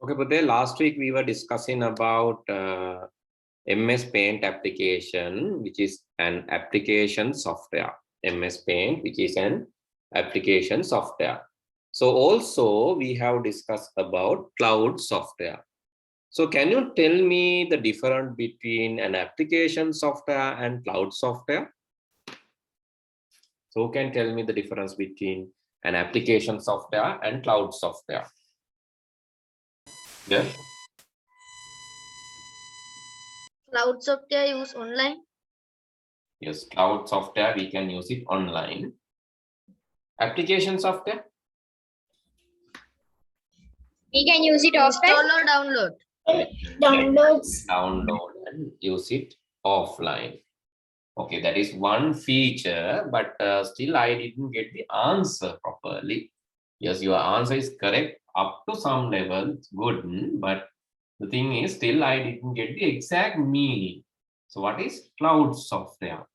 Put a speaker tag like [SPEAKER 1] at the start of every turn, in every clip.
[SPEAKER 1] Okay, but then last week we were discussing about MS Paint application, which is an application software. MS Paint, which is an application software. So also we have discussed about cloud software. So can you tell me the difference between an application software and cloud software? So who can tell me the difference between an application software and cloud software? Yeah.
[SPEAKER 2] Cloud software use online.
[SPEAKER 1] Yes, cloud software, we can use it online. Application software?
[SPEAKER 3] We can use it offline.
[SPEAKER 2] Install or download.
[SPEAKER 1] Download and use it offline. Okay, that is one feature, but still I didn't get the answer properly. Yes, your answer is correct up to some level, it's good, but the thing is still I didn't get the exact meaning. So what is cloud software?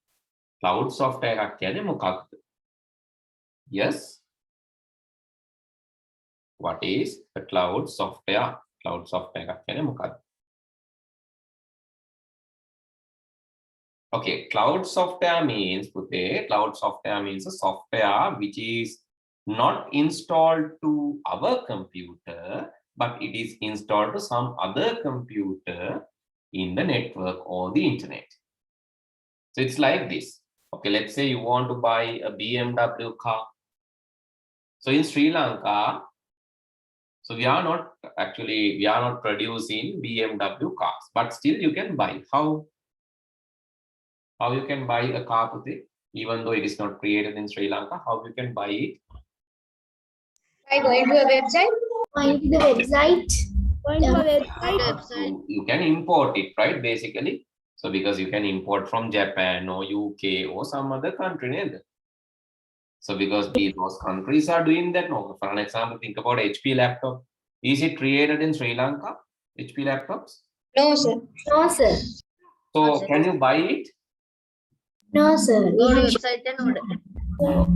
[SPEAKER 1] Cloud software එකක් කියන්නේ මොකක්ද? Yes. What is the cloud software? Cloud software එකක් කියන්නේ මොකක්ද? Okay, cloud software means cloud software means a software which is not installed to our computer, but it is installed to some other computer in the network or the internet. So it's like this. Okay, let's say you want to buy a BMW car. So in Sri Lanka, so we are not producing BMW cars, but still you can buy. How you can buy a car today, even though it is not created in Sri Lanka? How you can buy it?
[SPEAKER 3] By going to a website.
[SPEAKER 4] Going to the website.
[SPEAKER 1] You can import it, right? Basically. So because you can import from Japan or UK or some other country. Neither. So because those countries are doing that. No, for an example, think about HP laptop. Is it created in Sri Lanka? HP laptops?
[SPEAKER 3] No, sir.
[SPEAKER 4] No, sir.
[SPEAKER 1] So can you buy it?
[SPEAKER 4] No, sir.
[SPEAKER 2] Go to website and order.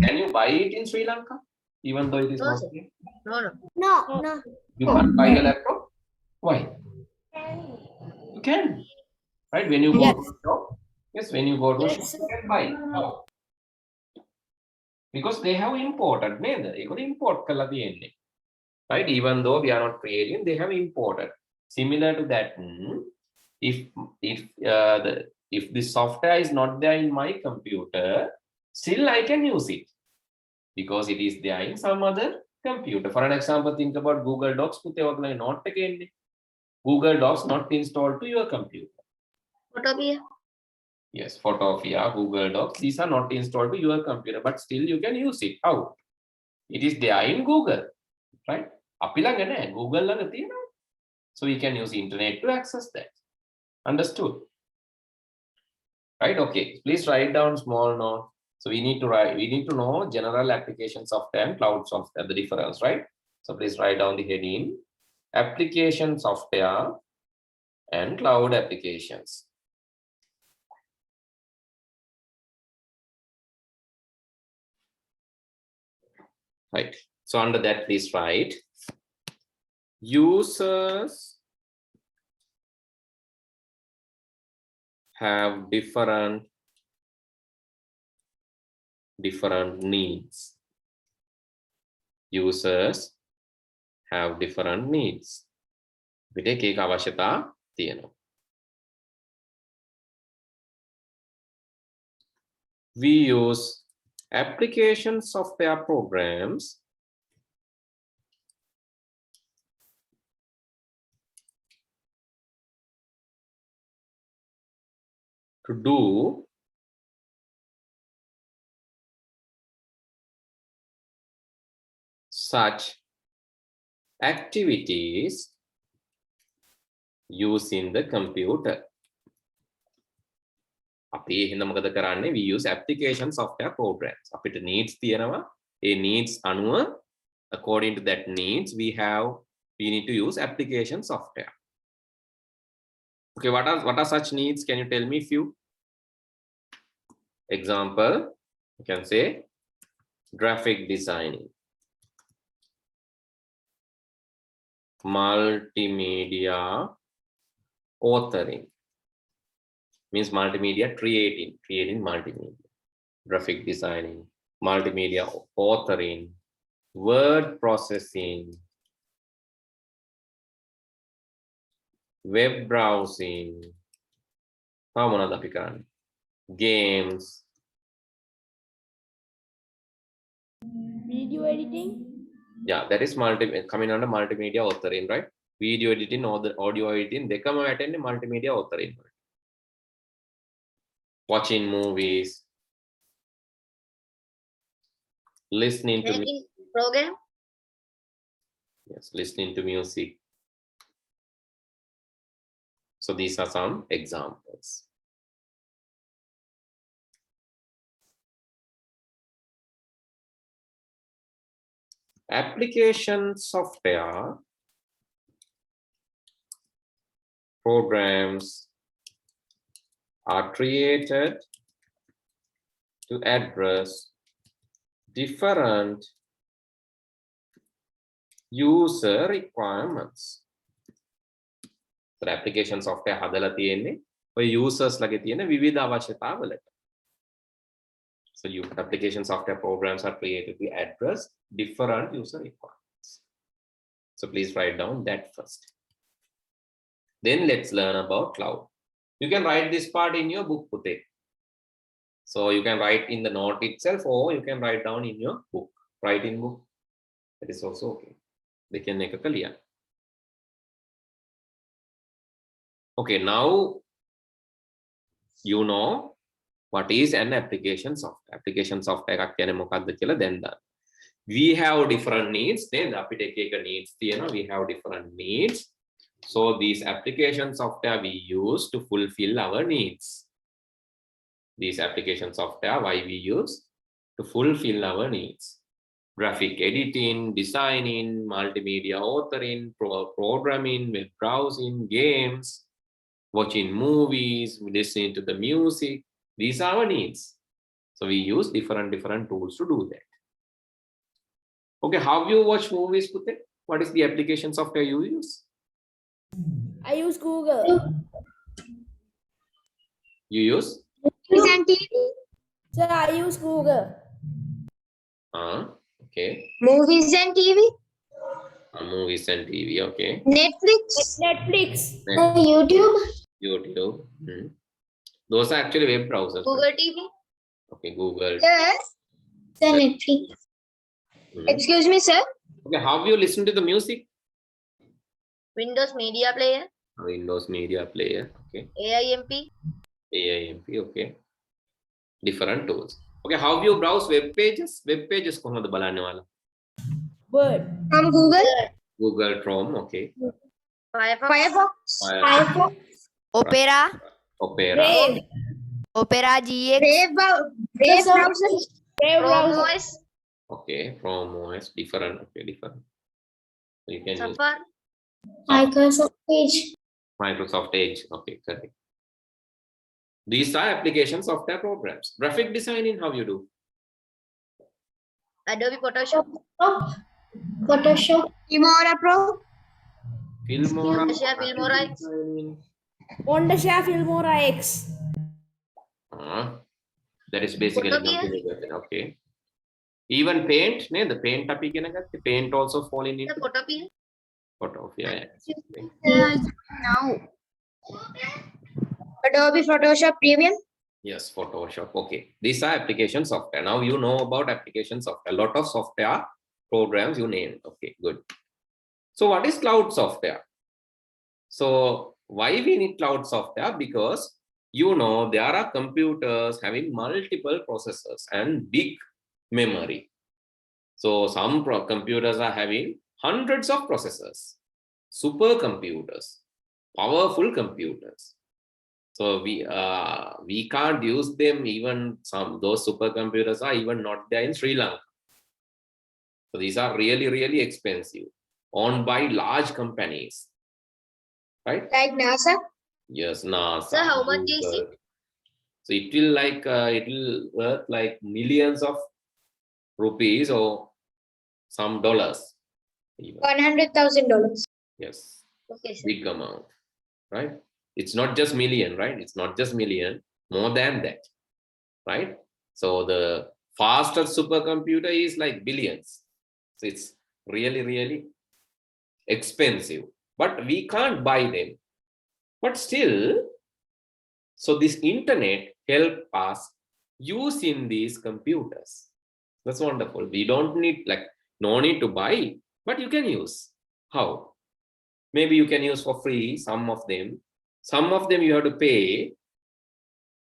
[SPEAKER 1] Can you buy it in Sri Lanka? Even though it is
[SPEAKER 2] No,
[SPEAKER 1] not
[SPEAKER 2] sir.
[SPEAKER 1] here?
[SPEAKER 2] No.
[SPEAKER 4] No.
[SPEAKER 1] You can't buy a laptop? Why? You can. Right? When you go to a shop, yes, when you go to a shop, you can buy. How? Because they have imported, neither. You could import kala diyenne. Right? Even though we are not creating, they have imported. Similar to that, if the software is not there in my computer, still I can use it because it is there in some other computer. For an example, think about Google Docs. Not again. Google Docs not installed to your computer.
[SPEAKER 2] Photopia.
[SPEAKER 1] Yes, Photopia, Google Docs. These are not installed to your computer, but still you can use it. How? It is there in Google, right? Google ළඟ තියෙනවා. So we can use internet to access that. Understood? Right? Okay. Please write down small note. So we need to know general application software and cloud software, the difference, right? So please write down the heading: application software and cloud applications. Right. So under that, please write users have different needs. Users have different needs. පිට එක අවශ්‍යතා තියෙනවා. We use application software programs to do such activities using the computer. අපි එහෙනම් මොකද කරන්නේ? We use application software programs. අපිට needs තියෙනවා. ඒ needs අනුව according to that needs we need to use application software. Okay, what are such needs? Can you tell me few? Example, you can say graphic designing. multimedia authoring. Means multimedia creating multimedia. Graphic designing, multimedia authoring, word processing, web browsing, games,
[SPEAKER 4] Video editing.
[SPEAKER 1] yeah, that is coming under multimedia authoring, right? Video editing or the audio editing, they come attend multimedia authoring. Watching movies, listening to
[SPEAKER 2] Making program.
[SPEAKER 1] yes, listening to music. So these are some examples. Application software programs are created to address different user requirements. So application software හදලා තියෙන්නේ ඔය users ලගේ තියෙන විවිධ අවශ්‍යතාවලට. So application software programs are created to address different user requirements. So please write down that first. Then let's learn about cloud. You can write this part in your book, Pute. So you can write in the note itself, or you can write down in your book. Write in book. That is also okay. They can make a clear. Okay, now you know what is an application software. Application software එකක් කියන්නේ මොකක්ද කියලා දැන් දාන්න. We have different needs. Then අපිට එක එක needs තියෙනවා. We have different needs. So these application software we use to fulfill our needs. These application software why we use to fulfill our needs. Graphic editing, designing, multimedia authoring, programming, web browsing, games, watching movies, listening to the music. These are our needs. So we use different tools to do that. Okay, how you watch movies, Pute? What is the application software you use?
[SPEAKER 4] I use Google.
[SPEAKER 1] You use?
[SPEAKER 3] Movies and TV.
[SPEAKER 4] Sir, I use Google.
[SPEAKER 1] Okay.
[SPEAKER 3] Movies and TV.
[SPEAKER 1] Movies and TV, okay.
[SPEAKER 3] Netflix.
[SPEAKER 4] Netflix.
[SPEAKER 3] YouTube.
[SPEAKER 1] YouTube. Those are actually web browsers.
[SPEAKER 2] Google TV.
[SPEAKER 1] Okay, Google.
[SPEAKER 3] Yes. The Netflix. Excuse me, sir.
[SPEAKER 1] Okay, how you listen to the music?
[SPEAKER 2] Windows Media Player.
[SPEAKER 1] Windows Media Player. Okay.
[SPEAKER 2] AIMP.
[SPEAKER 1] AIMP, okay. Different tools. Okay, how you browse web pages? Web pages කොහොමද බලන්නේ ඔයාලා?
[SPEAKER 4] Word.
[SPEAKER 3] From Google.
[SPEAKER 1] Google Chrome, okay.
[SPEAKER 2] Firefox.
[SPEAKER 3] Firefox.
[SPEAKER 5] Opera,
[SPEAKER 1] Opera.
[SPEAKER 4] Brave.
[SPEAKER 5] Opera GX,
[SPEAKER 3] Brave browser.
[SPEAKER 4] Brave
[SPEAKER 2] Chrome
[SPEAKER 4] browser.
[SPEAKER 2] OS.
[SPEAKER 1] Okay, Chrome OS, different, okay, different. So you can use
[SPEAKER 2] Safari.
[SPEAKER 3] Microsoft Edge.
[SPEAKER 1] Microsoft Edge, okay, correct. These are application software programs. Graphic designing, how you do?
[SPEAKER 2] Adobe Photoshop.
[SPEAKER 3] Photoshop. Filmora Pro.
[SPEAKER 1] Filmora.
[SPEAKER 2] Filmora X.
[SPEAKER 4] Wondershare Filmora X.
[SPEAKER 1] That is basically
[SPEAKER 2] Photopia.
[SPEAKER 1] nothing, okay. Even paint, the paint අපි ඉගෙන ගත්තේ. Paint also fall in
[SPEAKER 2] The
[SPEAKER 1] into
[SPEAKER 2] Photopia.
[SPEAKER 1] Photopia.
[SPEAKER 3] Now. Adobe Photoshop Premium.
[SPEAKER 1] Yes, Photoshop. Okay, these are application software. Now you know about application software. A lot of software programs you named. Okay, good. So what is cloud software? So why we need cloud software? Because you know there are computers having multiple processors and big memory. So some computers are having hundreds of processors, supercomputers, powerful computers. So we can't use them. Even those supercomputers are even not there in Sri Lanka. So these are really expensive, owned by large companies, right?
[SPEAKER 3] Like NASA.
[SPEAKER 1] Yes, NASA.
[SPEAKER 2] Sir, how much is
[SPEAKER 1] Google. So it will worth like millions of rupees or some dollars. Even.
[SPEAKER 3] $100,000.
[SPEAKER 1] Yes,
[SPEAKER 2] Okay, sir.
[SPEAKER 1] big amount, right? It's not just million, right? It's not just million, more than that, right? So the faster supercomputer is like billions. So it's really, really expensive, but we can't buy them. But still, so this internet help us using these computers. That's wonderful. We don't need, like, no need to buy, but you can use. How? Maybe you can use for free, some of them. Some of them you have to pay.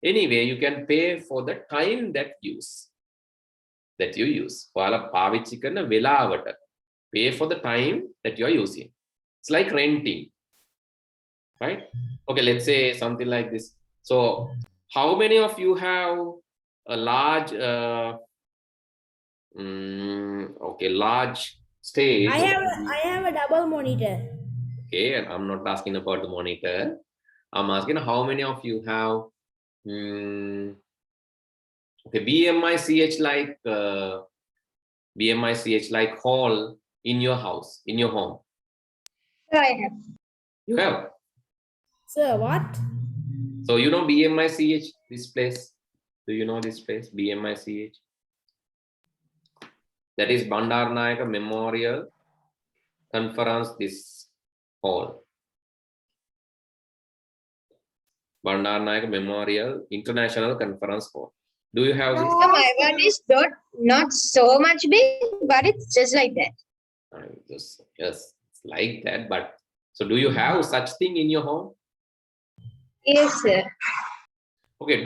[SPEAKER 1] Anyway, you can pay for the time that you use. ඔයාලා පාවිච්චි කරන වෙලාවට pay for the time that you are using. It's like renting, right? Okay, let's say something like this. So how many of you have a large large stage?
[SPEAKER 4] I have a double monitor.
[SPEAKER 1] Okay, I'm not asking about the monitor. I'm asking how many of you have okay, BMICH like hall in your house, in your home.
[SPEAKER 3] So I have.
[SPEAKER 1] You have.
[SPEAKER 4] Sir, what?
[SPEAKER 1] So you know BMICH, this place. Do you know this place? BMICH. That is Bandaranaike Memorial Conference, this hall. Bandaranaike Memorial International Conference Hall. Do you have this?
[SPEAKER 3] So my one is not so much big, but it's just like that.
[SPEAKER 1] Yes, it's like that. But so do you have such thing in your home?
[SPEAKER 3] Yes, sir.
[SPEAKER 1] Okay,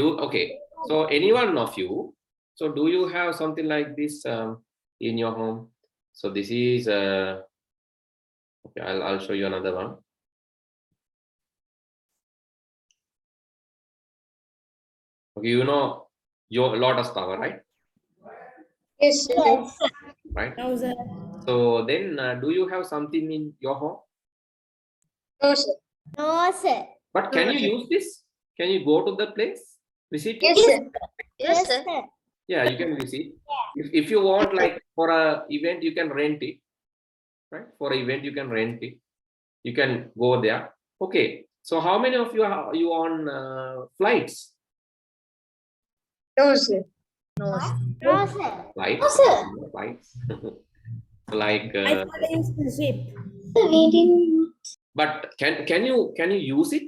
[SPEAKER 1] so any one of you, so do you have something like this in your home? So this is okay, I'll show you another one. Okay, you know your Lotus Tower, right?
[SPEAKER 3] Yes, sir.
[SPEAKER 1] Right.
[SPEAKER 4] No, sir.
[SPEAKER 1] So then do you have something in your home?
[SPEAKER 3] No, sir.
[SPEAKER 5] No, sir.
[SPEAKER 1] But can you use this? Can you go to the place, visit it?
[SPEAKER 3] Yes, sir.
[SPEAKER 2] Yes, sir.
[SPEAKER 1] Yeah, you can visit. If you want, like for a event, you can rent it, right? For an event, you can rent it. You can go there. Okay. So how many of you are you on flights?
[SPEAKER 3] No, sir.
[SPEAKER 2] No, sir.
[SPEAKER 5] No, sir.
[SPEAKER 1] Flights?
[SPEAKER 3] No, sir.
[SPEAKER 1] Flights. Like,
[SPEAKER 4] I thought I used the ship.
[SPEAKER 3] We didn't.
[SPEAKER 1] but can you use it?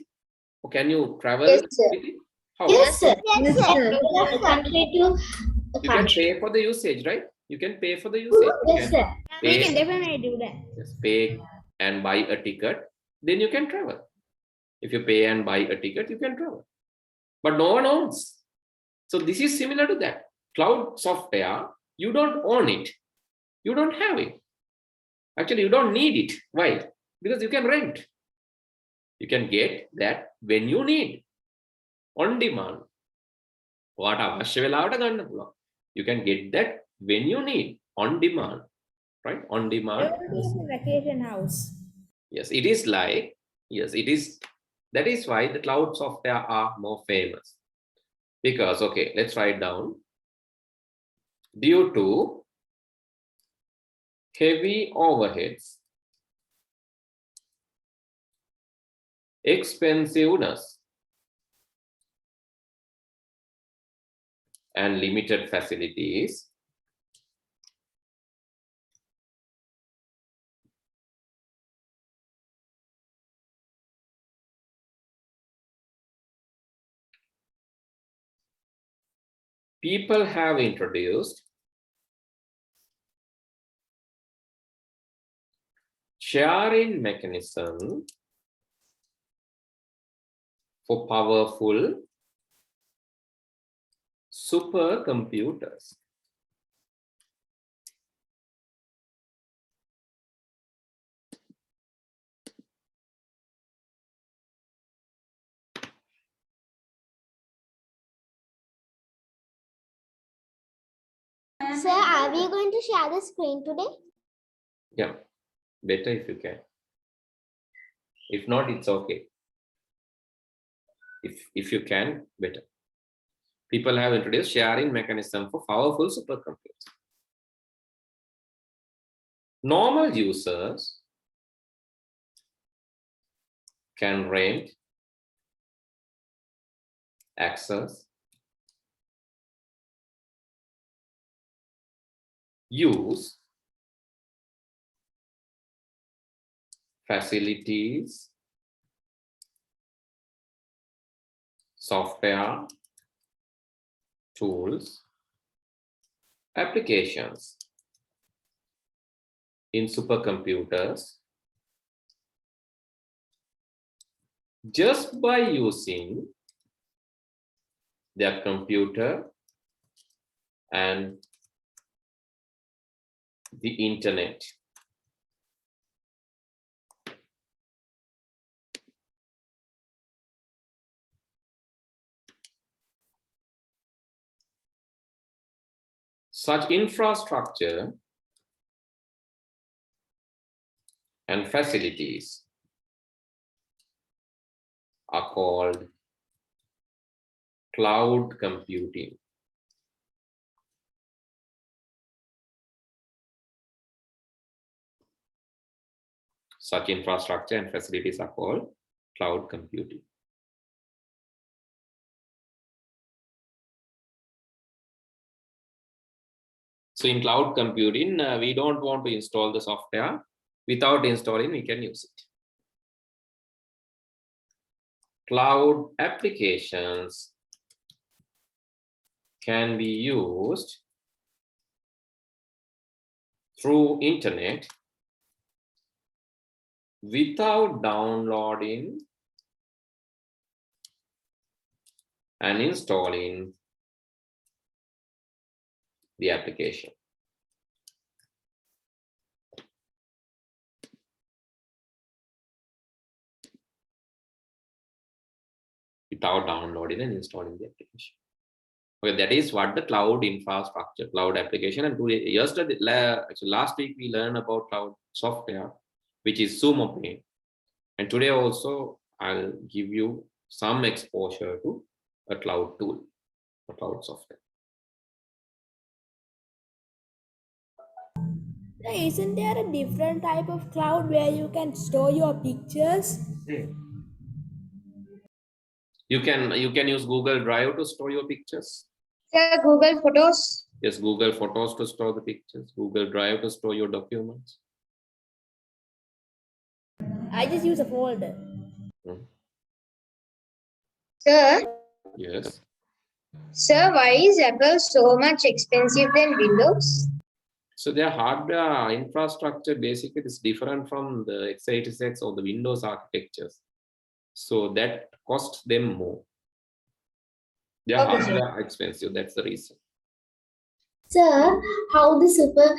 [SPEAKER 1] Or can you travel
[SPEAKER 3] Yes, sir.
[SPEAKER 1] with it? How?
[SPEAKER 3] Yes, sir.
[SPEAKER 5] Yes, sir.
[SPEAKER 3] The country to the
[SPEAKER 1] You can
[SPEAKER 3] country.
[SPEAKER 1] pay for the usage, right? You can pay for the usage. You
[SPEAKER 3] Yes,
[SPEAKER 1] can
[SPEAKER 3] sir.
[SPEAKER 4] We can
[SPEAKER 1] pay,
[SPEAKER 4] definitely do that.
[SPEAKER 1] just pay and buy a ticket, then you can travel. If you pay and buy a ticket, you can travel. But no one owns. So this is similar to that. Cloud software, you don't own it. You don't have it. Actually, you don't need it. Why? Because you can rent. You can get that when you need. On demand. You can get that when you need. On demand. Right? On demand.
[SPEAKER 4] Everybody is a vacation house.
[SPEAKER 1] Yes, it is like, yes, it is. That is why the cloud software are more famous. Because, okay, let's write down. Due to heavy overheads, expensiveness, and limited facilities, people have introduced sharing mechanism for powerful supercomputers.
[SPEAKER 5] Sir, are we going to share the screen today?
[SPEAKER 1] Yeah, better if you can. If not, it's okay. If you can, better. People have introduced sharing mechanism for powerful supercomputers. Normal users can rent, access, use facilities, software, tools, applications in supercomputers just by using their computer and the internet. Such infrastructure and facilities are called cloud computing. Such infrastructure and facilities are called cloud computing. So in cloud computing, we don't want to install the software. Without installing, we can use it. Cloud applications can be used through internet without downloading and installing the application. Without downloading and installing the application. Okay, that is what the cloud infrastructure, cloud application. And today, yesterday, actually last week, we learned about cloud software, which is Sirimevan. And today also, I'll give you some exposure to a cloud tool, a cloud software.
[SPEAKER 4] Isn't there a different type of cloud where you can store your pictures?
[SPEAKER 1] You can use Google Drive to store your pictures.
[SPEAKER 3] Sir, Google Photos.
[SPEAKER 1] Yes, Google Photos to store the pictures. Google Drive to store your documents.
[SPEAKER 4] I just use a folder.
[SPEAKER 3] Sir,
[SPEAKER 1] Yes.
[SPEAKER 3] sir, why is Apple so much expensive than Windows?
[SPEAKER 1] So their hardware infrastructure basically is different from the x86 or the Windows architectures. So that costs them more. Their
[SPEAKER 3] Okay,
[SPEAKER 1] hardware are expensive. That's the reason.
[SPEAKER 5] Sir, how the super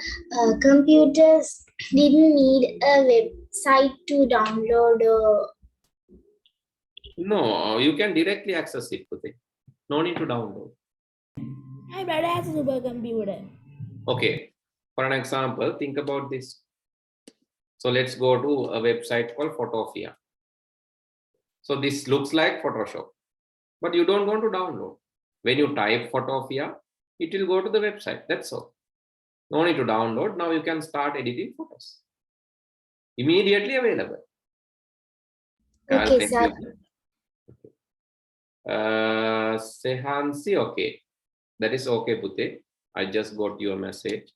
[SPEAKER 5] computers didn't need a website to download?
[SPEAKER 1] No, you can directly access it. No need to download.
[SPEAKER 4] My brother has a supercomputer.
[SPEAKER 1] Okay. For an example, think about this. So let's go to a website called Photofia. So this looks like Photoshop, but you don't want to download. When you type Photofia, it will go to the website. That's all. No need to download. Now you can start editing photos. Immediately available.
[SPEAKER 5] Okay, sir.
[SPEAKER 1] Sehansi, okay. That is okay, Pute. I just got your message.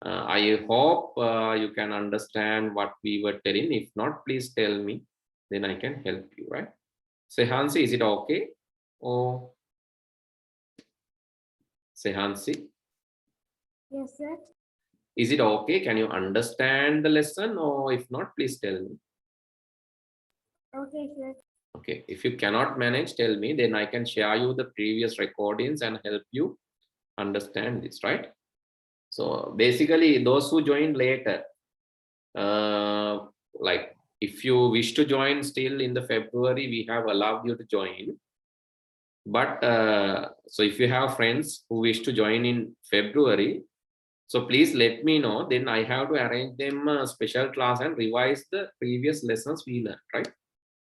[SPEAKER 1] I hope you can understand what we were telling. If not, please tell me. Then I can help you, right? Sehansi, is it okay? Or Sehansi?
[SPEAKER 5] Yes, sir.
[SPEAKER 1] Is it okay? Can you understand the lesson? Or if not, please tell me.
[SPEAKER 5] Okay, sir.
[SPEAKER 1] Okay, if you cannot manage, tell me, then I can share you the previous recordings and help you understand this, right? So basically, those who joined later, like if you wish to join still in the February, we have allowed you to join. But so if you have friends who wish to join in February, so please let me know. Then I have to arrange them a special class and revise the previous lessons we learned, right?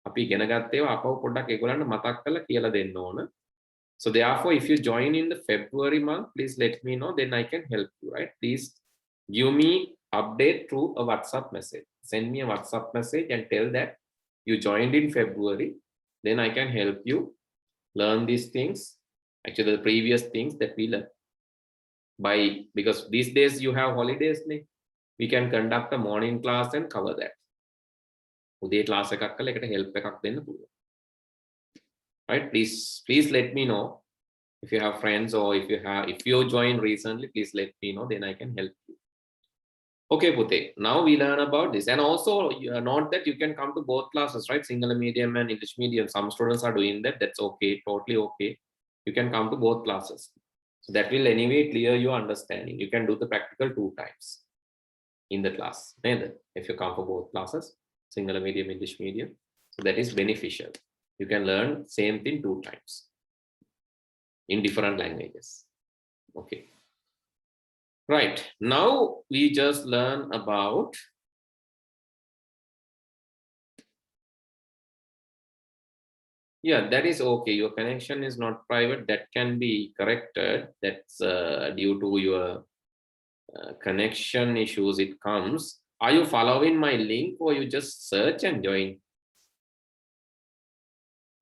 [SPEAKER 1] අපි ඉගෙන ගත්තේවා අපව පොඩ්ඩක් ඒගොල්ලන්ට මතක් කරලා කියලා දෙන්න ඕන. So therefore, if you join in the February month, please let me know. Then I can help you, right? Please give me update through a WhatsApp message. Send me a WhatsApp message and tell that You joined in February, then I can help you learn these things, actually the previous things that we learned. Because these days you have holidays, we can conduct a morning class and cover that. උදේ class එකක් කරලා ඒකට help එකක් දෙන්න පුළුවන්. Right? Please let me know if you have friends, or if you joined recently, please let me know, then I can help you. Okay, Pute, now we learn about this. And also note that you can come to both classes, right? Sinhala medium and English medium. Some students are doing that. That's okay, totally okay. You can come to both classes. So that will anyway clear your understanding. You can do the practical 2 times in the class. If you come for both classes, Sinhala medium, English medium. So that is beneficial. You can learn same thing 2 times in different languages. Okay. Right, now we just learn about that is okay. Your connection is not private. That can be corrected. That's due to your connection issues. It comes. Are you following my link, or you just search and join?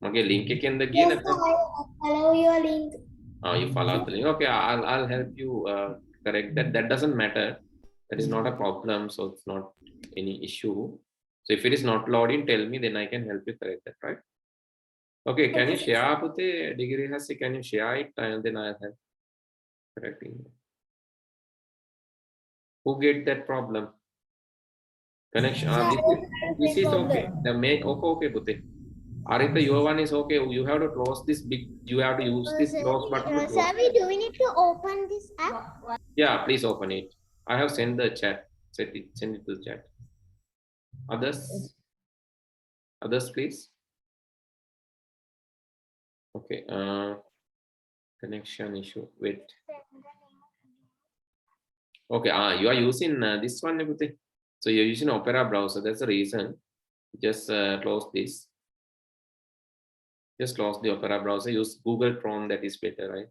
[SPEAKER 1] Okay, link again the
[SPEAKER 5] Yes, sir, I follow your link.
[SPEAKER 1] Oh, you follow the link. Okay, I'll help you correct that. That doesn't matter. That is not a problem. So it's not any issue. So if it is not loading, tell me, then I can help you correct that, right? Okay, can you share Pute degree has, can you share it, and then I'll help correcting it. Who get that problem? Connection. This is okay. The main okay, Pute. Arita, your one is okay. You have to close this big. You have to use this close button.
[SPEAKER 5] Sir, do we need to open this app?
[SPEAKER 1] Yeah, please open it. I have sent the chat. Send it to the chat. Others, please. Okay. Connection issue. Wait. Okay. You are using this one, everything. So you're using Opera browser. That's the reason. Just close this. Just close the Opera browser. Use Google Chrome. That is better, right?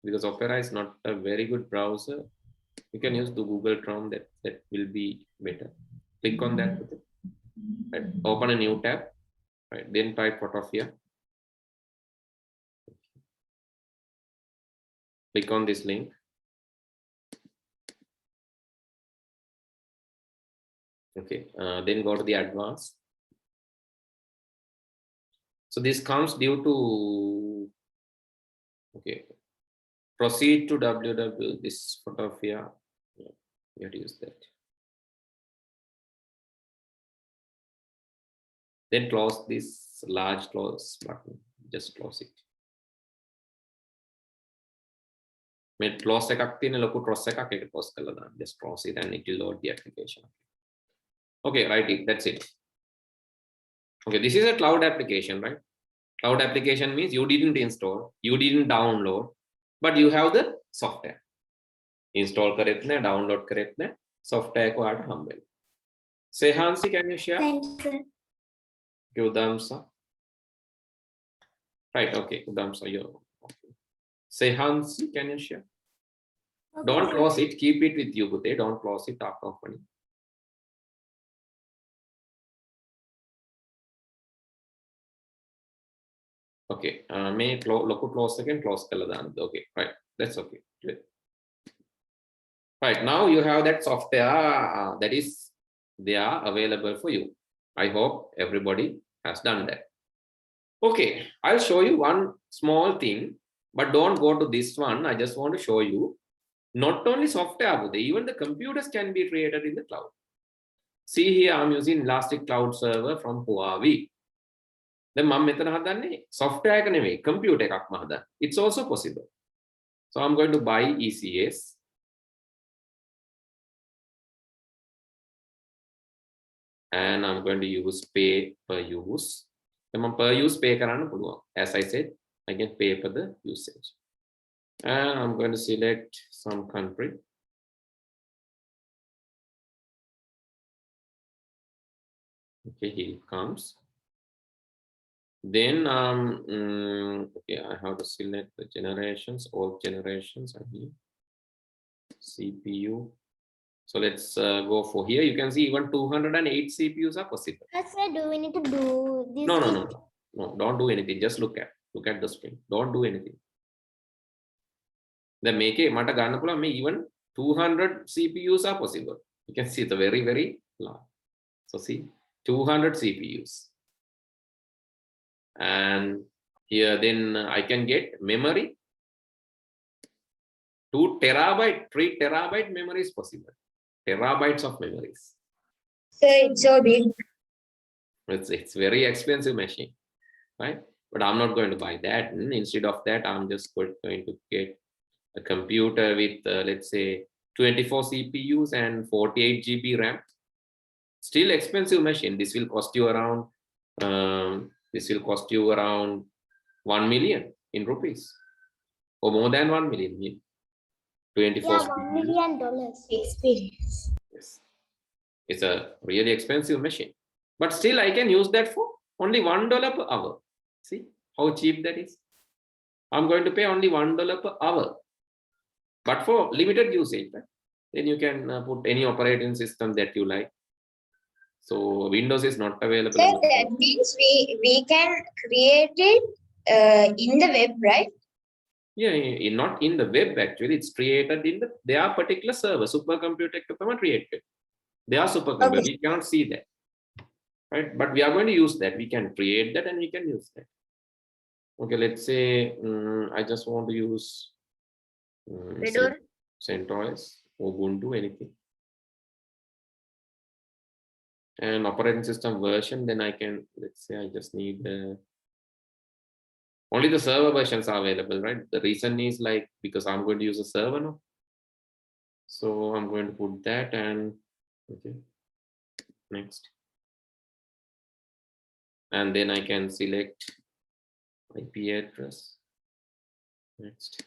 [SPEAKER 1] Because Opera is not a very good browser. You can use the Google Chrome. That will be better. Click on that. Right. Open a new tab. Right. Then type Photopia. Click on this link. Okay. Then go to the advanced. So this comes due to, okay, proceed to www, this Photopia, you have to use that. Then close this large close button, just close it. Close එකක් තියෙන ලොකු cross එකක් ඒක close කරලා දාන්න. Just close it and it will load the application. Okay, right, that's it. Okay, this is a cloud application, right? Cloud application means you didn't install, you didn't download, but you have the software. Install කරෙත් නැහැ, download කරෙත් නැහැ, software එක ඔයාලට හම්බ වෙනවා. Sehansi, can you share?
[SPEAKER 5] Thanks, sir.
[SPEAKER 1] Okay, Udamsa. Right, okay, Udamsa, you're okay. Sehansi, can you share?
[SPEAKER 4] Okay,
[SPEAKER 1] Don't
[SPEAKER 4] sir.
[SPEAKER 1] close it, keep it with you, Bute. Don't close it after opening. Okay, may local close again, close kaladan. Okay, right, that's okay. Good. Right, now you have that software that is there available for you. I hope everybody has done that. Okay, I'll show you one small thing, but don't go to this one. I just want to show you not only software, but even the computers can be created in the cloud. See here, I'm using Elastic Cloud Server from Huawei. Then මම මෙතන හදන්නේ software එක නෙවෙයි computer එකක්ම හදන්න. It's also possible. So I'm going to buy ECS. And I'm going to use pay per use. Then මම per use pay කරන්න පුළුවන්. As I said, I can pay for the usage. And I'm going to select some country. Okay, here it comes. Then okay, I have to select the generations, all generations are here. CPU, So let's go for here. You can see even 208 CPUs are possible.
[SPEAKER 5] Sir, do we need to do this?
[SPEAKER 1] No, don't do anything. Just look at the screen. Don't do anything. Then make it mata ganna pula even 200 CPUs are possible. You can see the very, very large. So see 200 CPUs. And here then I can get memory. 2 terabyte, 3 terabyte memory is possible. Terabytes of memories.
[SPEAKER 3] So it's so big.
[SPEAKER 1] It's very expensive machine, right? But I'm not going to buy that. Instead of that, I'm just going to get a computer with let's say 24 CPUs and 48 GB RAM. Still expensive machine. This will cost you around 1 million in rupees, or more than 1 million. 24.
[SPEAKER 5] Yeah, $1 million.
[SPEAKER 3] Experience.
[SPEAKER 1] Yes. It's a really expensive machine, but still I can use that for only $1 per hour. See how cheap that is. I'm going to pay only $1 per hour, but for limited usage, right? Then you can put any operating system that you like. So Windows is not available.
[SPEAKER 3] So that means we can create it in the web, right?
[SPEAKER 1] Yeah, not in the web actually. It's created in their particular server. Supercomputer created. They are supercomputer.
[SPEAKER 3] Okay.
[SPEAKER 1] We cannot see that, right? But we are going to use that. We can create that and we can use that. Okay, let's say I just want to use CentOS, Ubuntu, anything. And operating system version, then I can, let's say I just need only the server versions are available, right? The reason is like because I'm going to use a server now. So I'm going to put that and okay, next. And then I can select IP address. Next.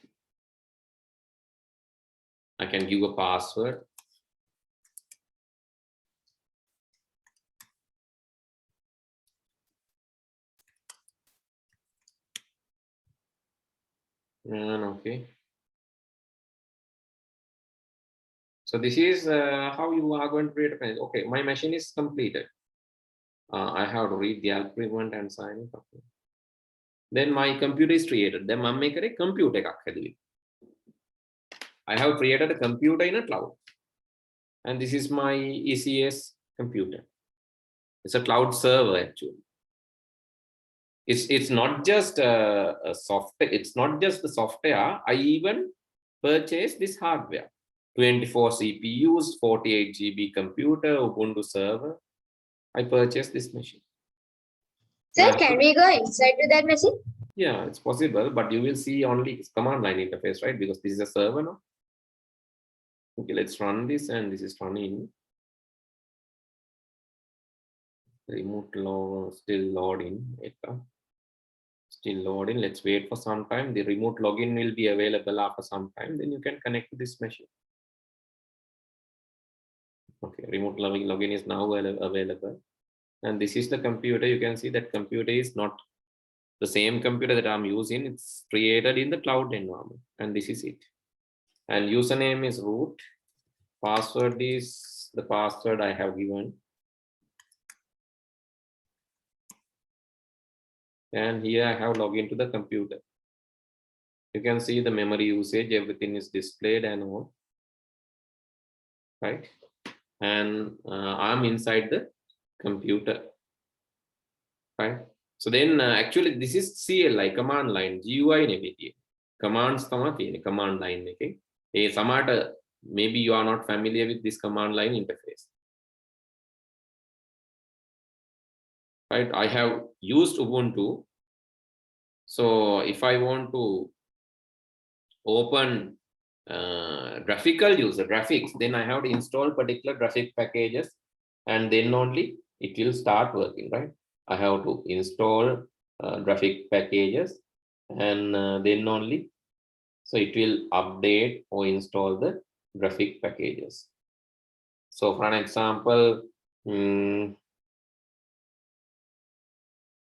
[SPEAKER 1] I can give a password. And okay. So this is how you are going to create a page. Okay, my machine is completed. I have to read the agreement and sign it. Okay. Then my computer is created. Then I make a computer. I have created a computer in a cloud. And this is my ECS computer. It's a cloud server actually. It's not just a software. It's not just the software. I even purchased this hardware. 24 CPUs, 48 GB computer, Ubuntu server. I purchased this machine.
[SPEAKER 3] Sir, can we go inside to that machine?
[SPEAKER 1] Yeah, it's possible, but you will see only command line interface, right? Because this is a server now. Okay, let's run this, and this is running. Remote log still loading. Still loading. Let's wait for some time. The remote login will be available after some time. Then you can connect to this machine. Okay, remote login is now available. And this is the computer. You can see that computer is not the same computer that I'm using. It's created in the cloud environment. And this is it. And username is root. Password is the password I have given. And here I have logged into the computer. You can see the memory usage, everything is displayed and all. Right? And I'm inside the computer. Right? So then actually this is CLI, command line, GUI නෙමෙයි. Commands තමයි command line එකේ. ඒ සමහරට maybe you are not familiar with this command line interface. Right? I have used Ubuntu. So if I want to open graphical user graphics, then I have to install particular graphic packages, and then only it will start working, right? I have to install graphic packages, and then only so it will update or install the graphic packages. So for an example,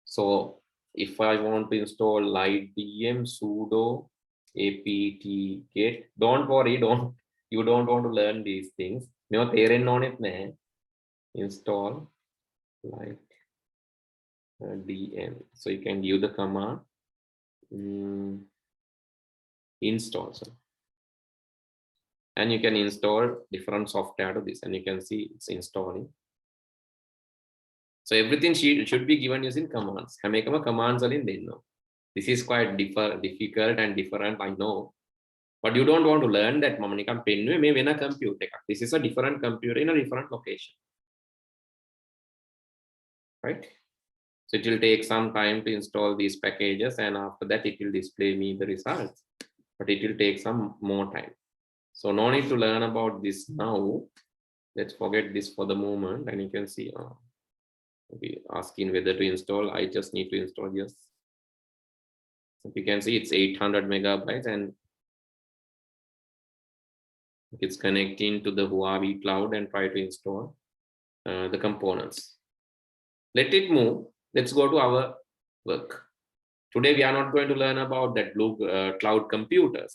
[SPEAKER 1] so if I want to install LightDM sudo apt get, don't worry, you don't want to learn these things. මේවා තේරෙන්න ඕනෙත් නැහැ. Install like dm. So you can give the command install. So. And you can install different software to this, and you can see it's installing. So everything should be given using commands. හැම commands වලින් දෙන්න. This is quite difficult and different, I know. But you don't want to learn that මම නිකන් පෙන්නුවේ මේ වෙන computer එකක්. This is a different computer in a different location. Right? So it will take some time to install these packages, and after that it will display me the results. But it will take some more time. So no need to learn about this now. Let's forget this for the moment, and you can see asking whether to install. I just need to install, yes. So you can see it's 800 megabytes, and it's connecting to the Huawei cloud and try to install the components. Let it move. Let's go to our work. Today we are not going to learn about that blue cloud computers.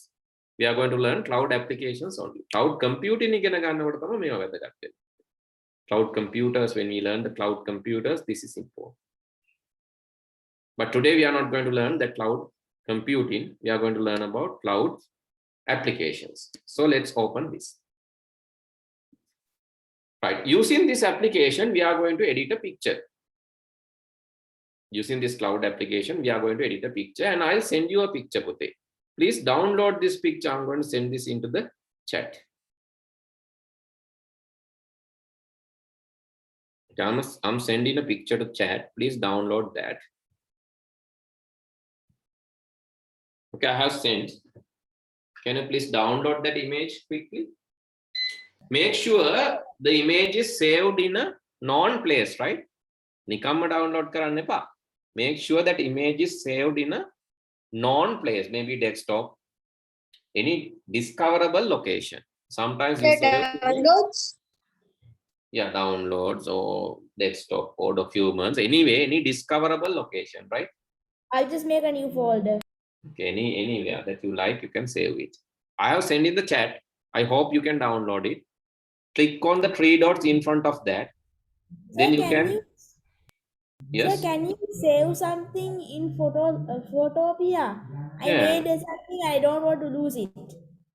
[SPEAKER 1] We are going to learn cloud applications only. Cloud computing ඉගෙන ගන්නකොට තමයි මේවා වැදගත් වෙන්නේ. Cloud computers, when we learn the cloud computers, this is important. But today we are not going to learn the cloud computing. We are going to learn about cloud applications. So let's open this. Right. Using this application, we are going to edit a picture. Using this cloud application, we are going to edit a picture, and I'll send you a picture, Pute. Please download this picture. I'm going to send this into the chat. I'm sending a picture to chat. Please download that. Okay, I have sent. Can you please download that image quickly? Make sure the image is saved in a known place, right? Nikamma download karanna epa. Make sure that image is saved in a known place, maybe desktop, any discoverable location. Sometimes we save
[SPEAKER 3] Downloads.
[SPEAKER 1] Yeah, downloads or desktop or documents. Anyway, any discoverable location, right?
[SPEAKER 4] I'll just make a new folder.
[SPEAKER 1] Okay, anywhere that you like, you can save it. I have sent in the chat. I hope you can download it. Click on the three dots in front of that. Then you can. Yes.
[SPEAKER 4] Sir, can you save something in Photopia? I made something, I don't want to lose it.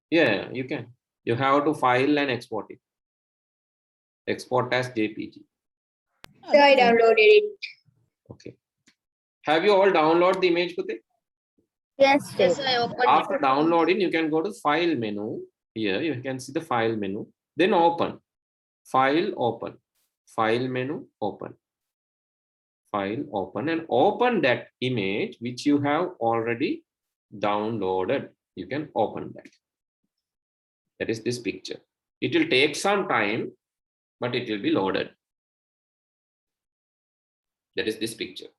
[SPEAKER 1] Yeah, you can. You have to file and export it. Export as JPG.
[SPEAKER 3] So I downloaded it.
[SPEAKER 1] Okay. Have you all downloaded the image, Pute?
[SPEAKER 3] Yes,
[SPEAKER 2] Yes, I opened
[SPEAKER 1] After downloading, you can go to file menu. Here you can see the file menu. Then open. File, open. File menu, open. File, open, and open that image which you have already downloaded. You can open that. That is this picture. It will take some time, but it will be loaded. That is this picture.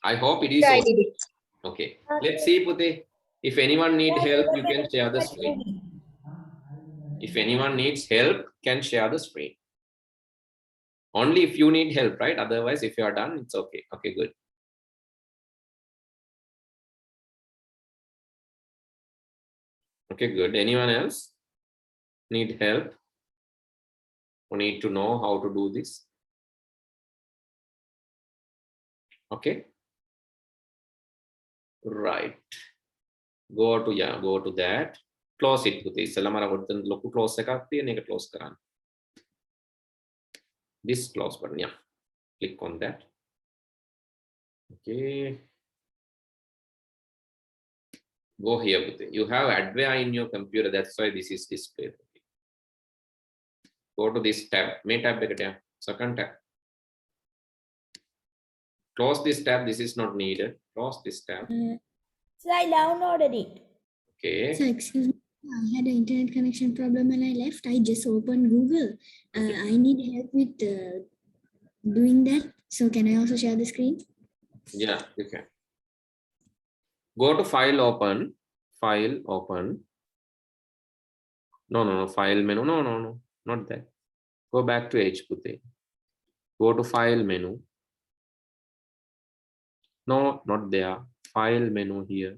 [SPEAKER 1] I hope it is
[SPEAKER 3] So I
[SPEAKER 1] okay.
[SPEAKER 3] did it.
[SPEAKER 1] Okay. Let's see, Pute. If anyone needs help, you can share the screen. If anyone needs help, can share the screen. Only if you need help, right? Otherwise, if you are done, it's okay. Okay, good. Okay, good. Anyone else need help or need to know how to do this? Okay. Right. Go to that. Close it. Close close karan. This close button, yeah. Click on that. Okay. Go here with it. You have adware in your computer. That's why this is displayed. Go to this tab. Main tab, second tab. Close this tab. This is not needed. Close this tab.
[SPEAKER 4] So I downloaded it.
[SPEAKER 1] Okay.
[SPEAKER 5] So excuse me, I had an internet connection problem when I left. I just opened Google. I need help with doing that. So can I also share the screen?
[SPEAKER 1] Yeah, you can. Go to file, open. File, open. No. File menu. No. Not that. Go back to Pute. Go to file menu. No, not there. File menu here.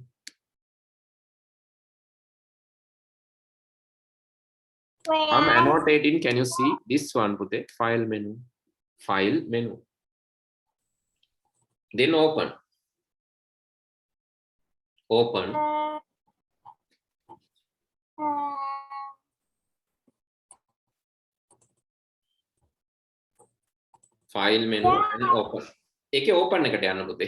[SPEAKER 1] I'm annotating. Can you see this one? Put it file menu, file menu. Then open. Open. File menu and open. Okay, open එකට යන්න පුතේ.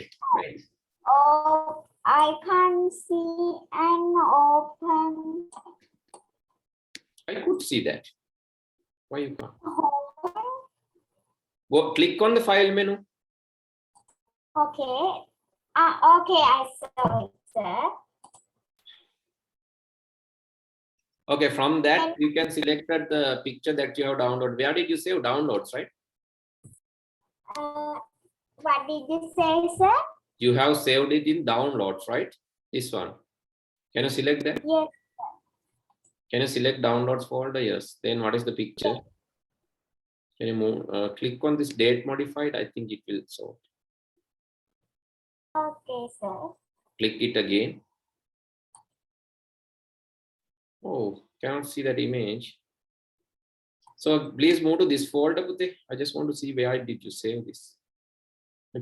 [SPEAKER 6] Oh, I can't see and open.
[SPEAKER 1] I could see that. Why you can't? Go click on the file menu.
[SPEAKER 6] Okay. Okay, I saw it, sir.
[SPEAKER 1] Okay, from that you can select the picture that you have downloaded. Where did you save? Downloads, right?
[SPEAKER 6] What did you say, sir?
[SPEAKER 1] You have saved it in downloads, right? This one. Can you select that?
[SPEAKER 6] Yes.
[SPEAKER 1] Can you select downloads folder? Yes. Then what is the picture? Can you move? Click on this date modified. I think it will show.
[SPEAKER 6] Okay, sir.
[SPEAKER 1] Click it again. Oh, cannot see that image. So please move to this folder. Puthe. I just want to see where did you save this.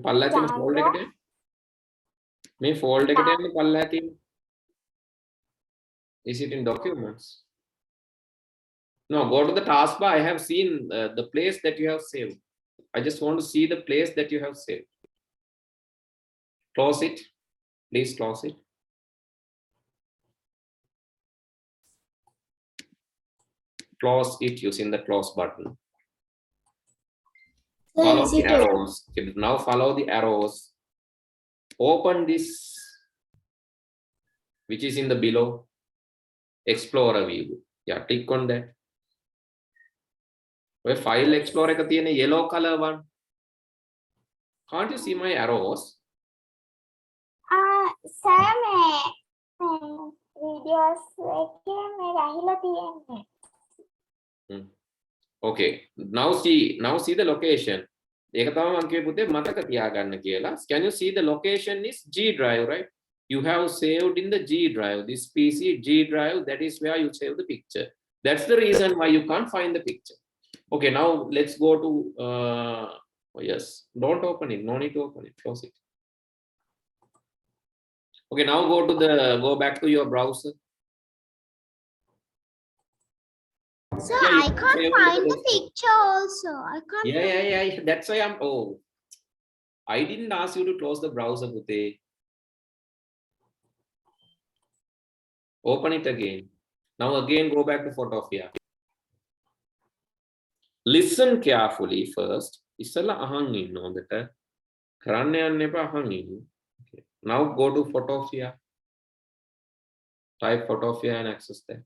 [SPEAKER 1] Folder. May folder. Is it in documents? No, go to the taskbar. I have seen the place that you have saved. I just want to see the place that you have saved. Close it. Please close it. Close it using the close button. Follow the arrows. Now follow the arrows. Open this, which is in the below. Explorer view. Yeah, click on that. Where file explorer ka tiyena yellow color one. Can't you see my arrows?
[SPEAKER 6] Sir, videos එකේ රහිලා තියෙන්නේ.
[SPEAKER 1] Okay, now see the location. ඒක තමයි මම කිව්වේ පුතේ මතක තියාගන්න කියලා. Can you see the location is G drive, right? You have saved in the G drive. This PC G drive, that is where you save the picture. That's the reason why you can't find the picture. Okay, now let's go to oh yes, don't open it. No need to open it. Close it. Okay, now go back to your browser.
[SPEAKER 6] Sir, I can't find the picture also. I can't.
[SPEAKER 1] Yeah. That's why I didn't ask you to close the browser, Pute. Open it again. Now again, go back to Photopia. Listen carefully first. Isala ahangin no better. Karanne never ahangin. Okay. Now go to Photopia. Type Photopia and access that.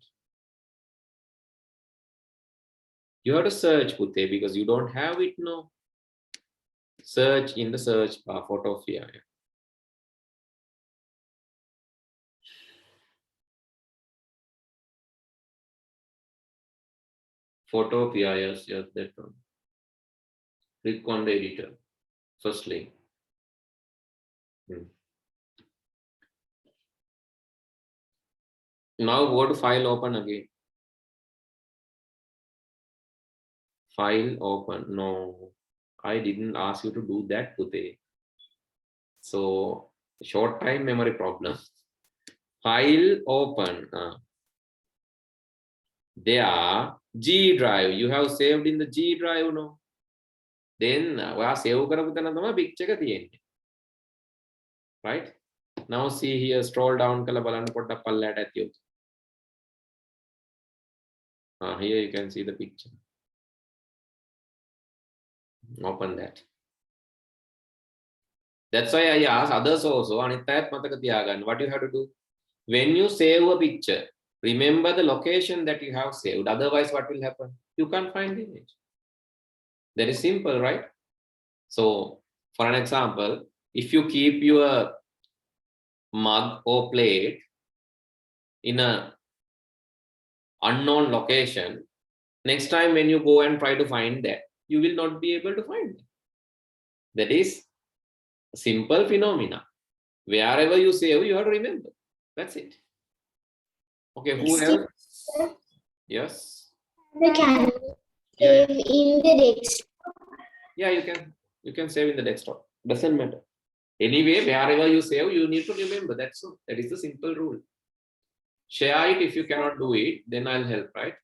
[SPEAKER 1] You have to search, Pute, because you don't have it now. Search in the search bar, Photopia. Photopia, yes, that one. Click on the editor. First link. Now go to file, open again. File open. No, I didn't ask you to do that today. So short time memory problem. File open. There G drive. You have saved in the G drive, no? Then save picture. Right? Now see here, scroll down. Here you can see the picture. Open that. That's why I asked others also. What you have to do? When you save a picture, remember the location that you have saved. Otherwise, what will happen? You can't find the image. That is simple, right? So, for an example, if you keep your mug or plate in an unknown location, next time when you go and try to find that, you will not be able to find it. That is a simple phenomena. Wherever you save, you have to remember. That's it. Okay, who else? Yes.
[SPEAKER 6] Can save in the desktop?
[SPEAKER 1] Yeah, you can save in the desktop. Doesn't matter. Anyway, wherever you save, you need to remember. That's all. That is the simple rule. Share it if you cannot do it, then I'll help, right?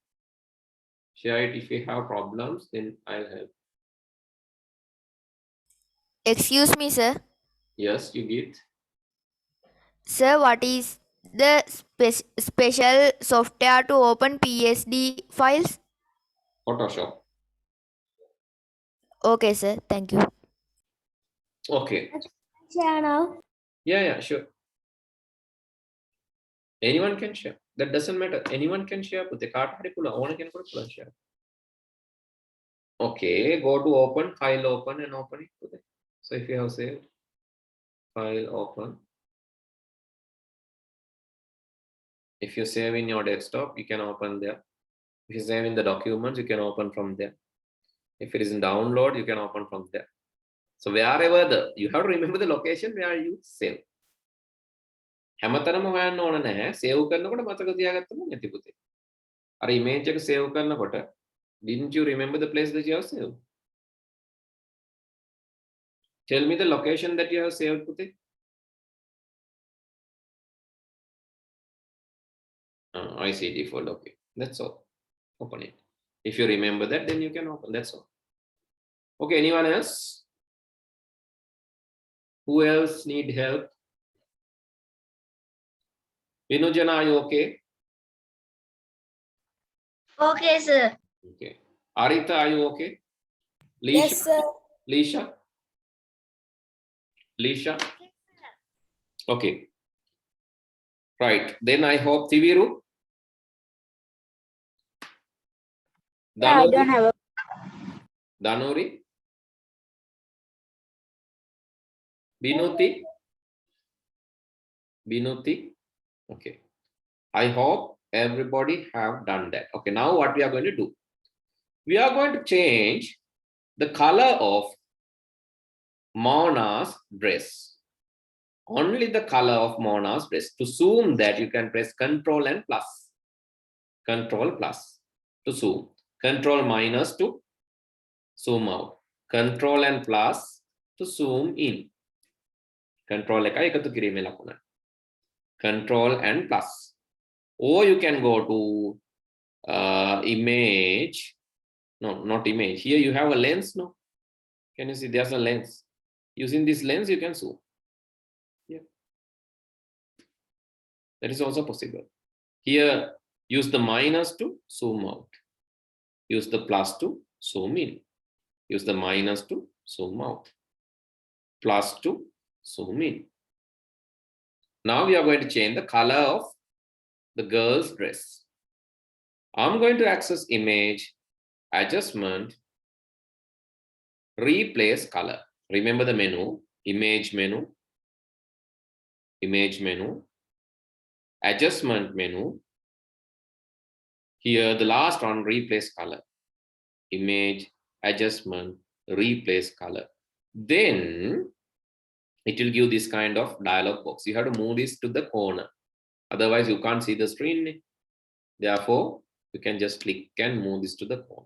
[SPEAKER 1] Share it if you have problems, then I'll help.
[SPEAKER 7] Excuse me, sir.
[SPEAKER 1] Yes, you get.
[SPEAKER 7] Sir, what is the special software to open PSD files?
[SPEAKER 1] Photoshop.
[SPEAKER 7] Okay, sir. Thank you.
[SPEAKER 1] Okay.
[SPEAKER 6] Share now.
[SPEAKER 1] Yeah, sure. Anyone can share. That doesn't matter. Anyone can share. But the card can share. Okay, go to open, file open and open it. So if you have saved, file open. If you save in your desktop, you can open there. If you save in the documents, you can open from there. If it is in download, you can open from there. So wherever you have to remember the location where you save. හැමතැනම හොයන්න ඕන නැහැ. Save කරනකොට මතක තියාගත්තම නැති පුතේ. අර image එක සේව් කරනකොට didn't you remember the place that you have saved? Tell me the location that you have saved, puti. ICT folder. Okay, that's all. Open it. If you remember that, then you can open. That's all. Okay, anyone else? Who else need help? Nilanjana, are you okay?
[SPEAKER 2] Okay, sir.
[SPEAKER 1] Okay. Arita, are you okay? Lisha?
[SPEAKER 4] Yes, sir.
[SPEAKER 1] Lisha? Okay. Right. Then I hope Tiviru?
[SPEAKER 4] Yeah, I don't have a.
[SPEAKER 1] Danuri? Binuti? Okay. I hope everybody have done that. Okay, now what we are going to do? We are going to change the color of Mona's dress. Only the color of Mona's dress. To zoom that, you can press Control and plus. Control plus to zoom. Control minus to zoom out. Control and plus to zoom in. Control Control and plus. Or you can go to image. No, not image. Here you have a lens. No, can you see there's a lens? Using this lens, you can zoom. Yeah, that is also possible. Here, use the minus to zoom out. Use the plus to zoom in. Use the minus to zoom out. Plus to zoom in. Now we are going to change the color of the girl's dress. I'm going to access image, adjustment, replace color. Remember the menu, image menu, adjustment menu. Here the last one, replace color. Image, adjustment, replace color. Then it will give this kind of dialog box. You have to move this to the corner. Otherwise you can't see the screen. Therefore, you can just click and move this to the corner.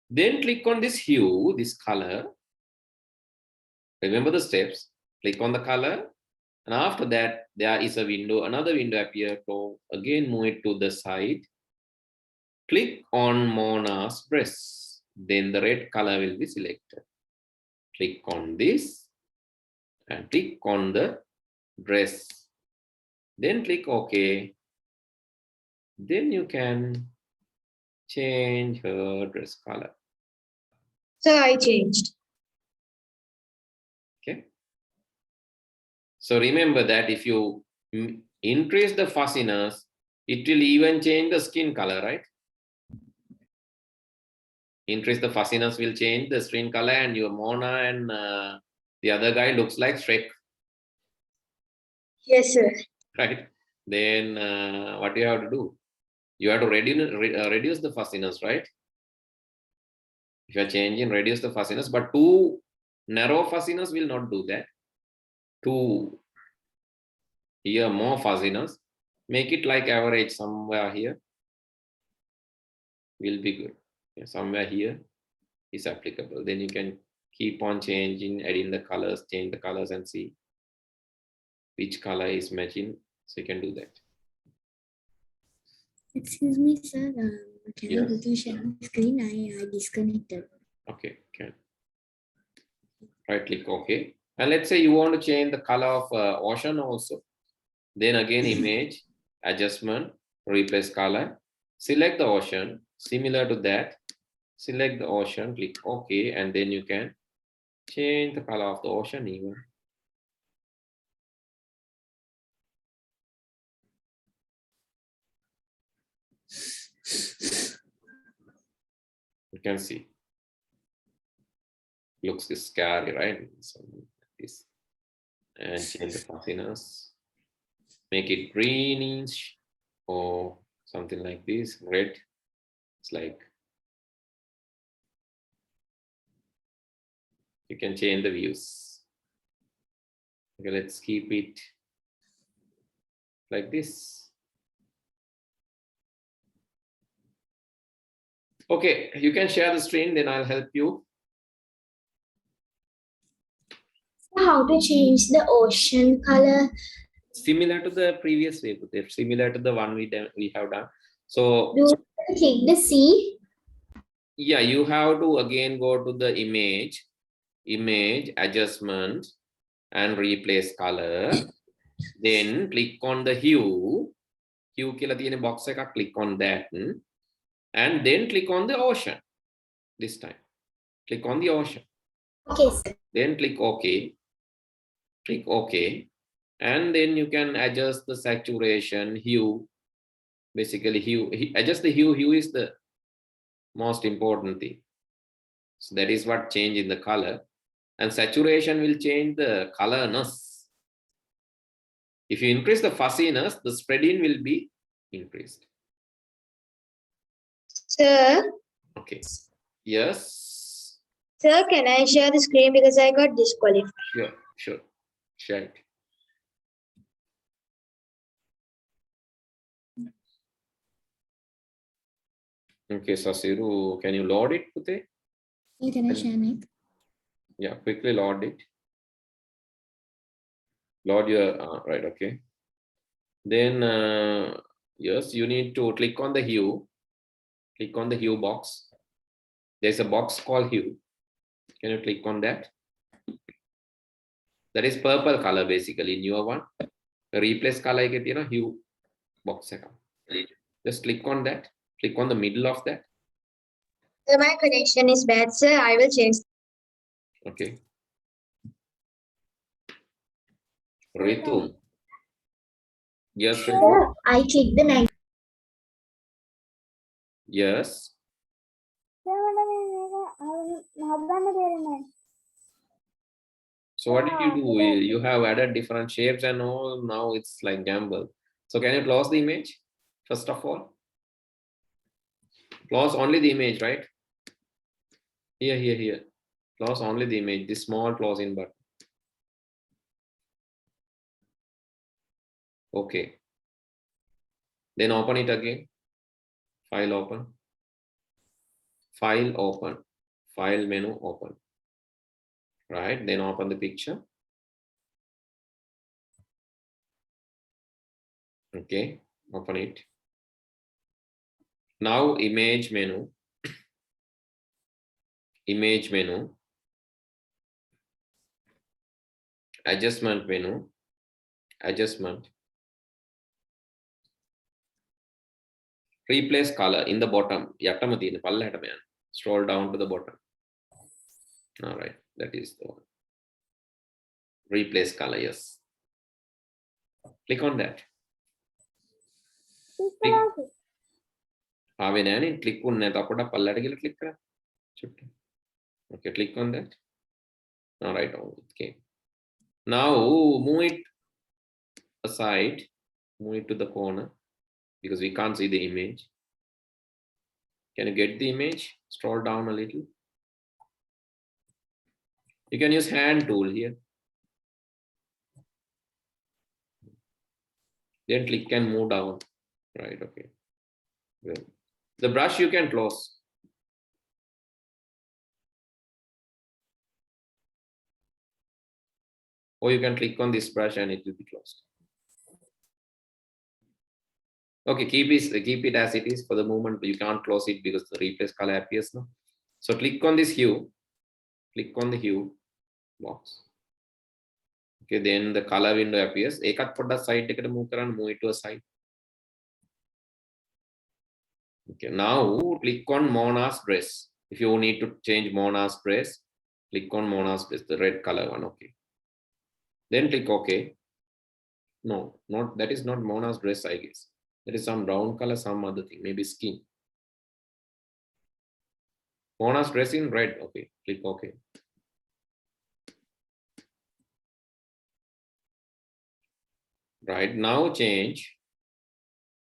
[SPEAKER 1] Then click on this hue, this color. Remember the steps. Click on the color. And after that, there is a window, another window appears. So again, move it to the side. Click on Mona's dress. Then the red color will be selected. Click on this and click on the dress. Then click OK. Then you can change her dress color.
[SPEAKER 3] So I changed.
[SPEAKER 1] Okay. So remember that if you increase the fuzziness, it will even change the skin color, right? Increase the fuzziness will change the skin color, and your Mona and the other guy looks like Shrek.
[SPEAKER 3] Yes, sir.
[SPEAKER 1] Right? Then what do you have to do? You have to reduce the fuzziness, right? If you are changing, reduce the fuzziness, but too narrow fuzziness will not do that. Too here more fuzziness, make it like average somewhere here. will be good. Yeah, somewhere here is applicable. Then you can keep on changing, adding the colors, change the colors and see which color is matching. So you can do that.
[SPEAKER 5] Excuse me, sir. Can
[SPEAKER 1] Yes.
[SPEAKER 5] I quickly share my screen? I disconnected.
[SPEAKER 1] Okay, can. Right click OK. And let's say you want to change the color of ocean also. Then again, image, adjustment, replace color. Select the ocean. Similar to that, select the ocean, click OK, and then you can change the color of the ocean even. You can see. Looks scary, right? So this and change the fuzziness. Make it greenish or something like this. Red. It's like you can change the views. Okay, let's keep it like this. Okay, you can share the screen, then I'll help you.
[SPEAKER 6] How to change the ocean color?
[SPEAKER 1] Similar to the previous way, they're similar to the one we have done. So
[SPEAKER 6] Do I click the sea?
[SPEAKER 1] yeah, you have to again go to the image adjustment and replace color. Then click on the hue කියලා තියෙන box එකක්, click on that and then click on the ocean. This time click on the ocean.
[SPEAKER 6] Okay, sir.
[SPEAKER 1] Then click OK. Click OK. And then you can adjust the saturation, hue. Basically, adjust the hue. Hue is the most important thing. So that is what change in the color. And saturation will change the colorness. If you increase the fuzziness, the spreading will be increased.
[SPEAKER 3] Sir,
[SPEAKER 1] Okay. Yes.
[SPEAKER 3] sir, can I share the screen because I got disqualified?
[SPEAKER 1] Sure. Share it. Okay, Sasiru, can you load it, Pute?
[SPEAKER 5] Yeah, can I share Nick?
[SPEAKER 1] Yeah, quickly load it. Load your, right, okay. Then, yes, you need to click on the hue. Click on the hue box. There's a box called hue. Can you click on that? That is purple color, basically, newer one. Replace color, hue box. Just click on that. Click on the middle of that.
[SPEAKER 3] Sir, my connection is bad, sir. I will change.
[SPEAKER 1] Okay. Ritu. Yes, Ritu.
[SPEAKER 6] Sir, I click the mag.
[SPEAKER 1] Yes. So what did you do? You have added different shapes and all. Now it's like gamble. So can you close the image? First of all. Close only the image, right? Here. Close only the image. This small closing button. Okay. Then open it again. File open. File open. File menu open. Right. Then open the picture. Okay. Open it. Now image menu. Image menu. Adjustment menu. Adjustment. Replace color in the bottom. Scroll down to the bottom. All right, that is the one. Replace color, yes. Click on that. Click. Click on that. Okay, click on that. All right, okay. Now move it aside. Move it to the corner because we can't see the image. Can you get the image? Scroll down a little. You can use hand tool here. Then click and move down. Right, okay. Good. The brush you can close. Or you can click on this brush and it will be closed. Okay, keep it as it is for the moment. You can't close it because the replace color appears now. So click on this hue. Click on the hue box. Okay, then the color window appears. Ekat podda side eකට move karan, move it to a side. Okay, now click on Mona's dress. If you need to change Mona's dress, click on Mona's dress, the red color one. Okay. Then click OK. No, that is not Mona's dress, I guess. There is some brown color, some other thing, maybe skin. Mona's dress in red. Okay, click OK. Right, now change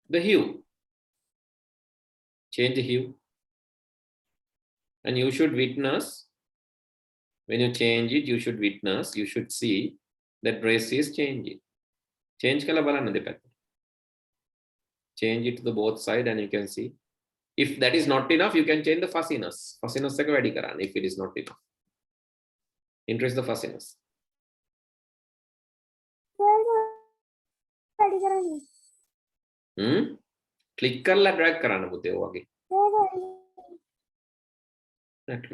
[SPEAKER 1] the hue. Change the hue. And you should witness, when you change it, you should witness, you should see that dress is changing. Change color balanna depatta. Change it to the both side and you can see. If that is not enough, you can change the fuzziness. Fuzziness එක වැඩි කරන්න if it is not enough. Increase the fuzziness. Click කරලා drag කරන්න පුතේ ඔය වගේ.